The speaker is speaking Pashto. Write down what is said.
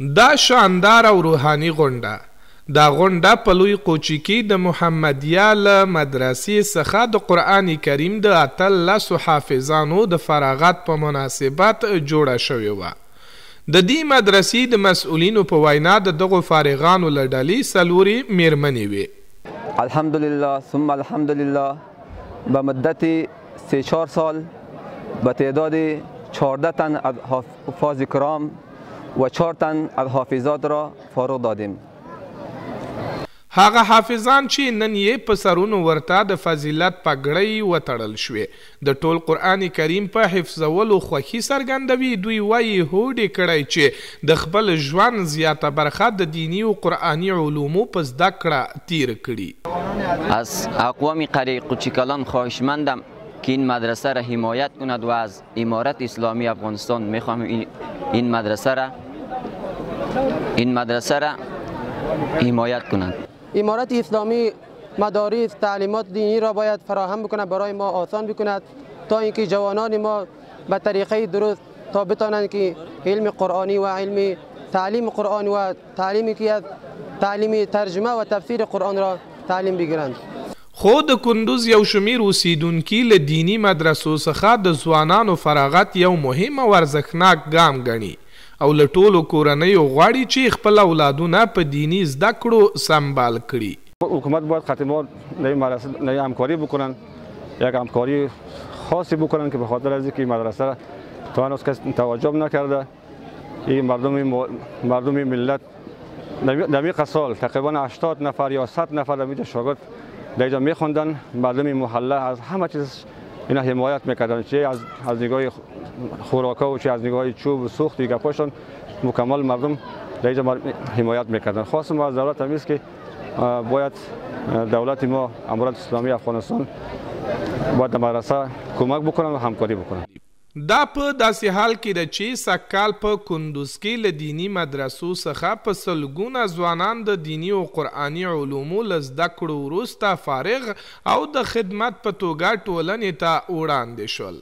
دا شاندار او روحاني غونډه دا غونډه په لوی قوچي د محمدیه له مدرسې څخه د قرآن کریم د 18 حافظانو د فراغت په مناسبت جوړه شوې وه. د دې مدرسې د مسؤلینو په وینا د دغو فارغانو له ډلې څلورې میرمنې وې. الحمدلله ثم الحمدلله به مدت 3-4 سال به تعداد 14 تن از حفاظ کرام و 4 تن از حافظات را فارغ دادیم. هغه حافظان چې نن یې په سرونو ورته د فضیلت پګړۍ وتړل شوې د ټول قرآن کریم په حفظولو خوښي څرګندوي. دوی وایي هوډ کړی چې د خپل ژوند زیاته برخه د دینی و قرآنی علومو په زده کړه تیر کړي. از اقوام قریه قوچیکلان خواهشمندم که این مدرسه را حمایت کند و از امارت اسلامی افغانستان میخواهم این مدرسه را حمایت کند. امارت اسلامی مدارس تعلیمات دینی را باید فراهم بکند، برای ما آسان بکند تا اینکه جوانان ما به طریقه درست تا بتانند که علم قرآنی و علم تعلیم قرآن و تعلیمی که از تعلیم ترجمه و تفسیر قرآن را تعلیم بگیرند. خو د کندوز یو شمیر اوسیدونکي له دینی مدرسو څخه د ځوانانو فراغت یو مهم او ارزښتناک ګام ګڼي او له ټولو کورنیو غواړي چې خپل اولادونه په دینی زده کړو سمبال کړي. حکومت باید خاطر ما نوی همکاری بکنن، یک همکاری خاصی بکنن که به خاطر از اینکه مدرسه تا هنوز کس توجه نکرده. این مردم ملت دمیق سال تقریبا 80 نفر یا 100 نفر در شاگرد در اینجا میخوندن. مردم محله از همه چیز اینا حمایت میکردن، چه از نگاه خوراکا و چه از نگاه چوب و سوخت و گپاشون مکمل مردم در اینجا حمایت میکردن. خواستم ما از دولت همیست که باید دولت ما امارت اسلامی افغانستان باید مدرسه کمک بکنن و همکاری بکنن. دا په داسې حال کې ده چې سږکال په کندوز کې له دینی مدرسو څخه په سلګونه ځوانان د دینی او قرآني علومو له زده کړو وروسته فارغ او د خدمت په توګه ټولنې ته وړاندې شول.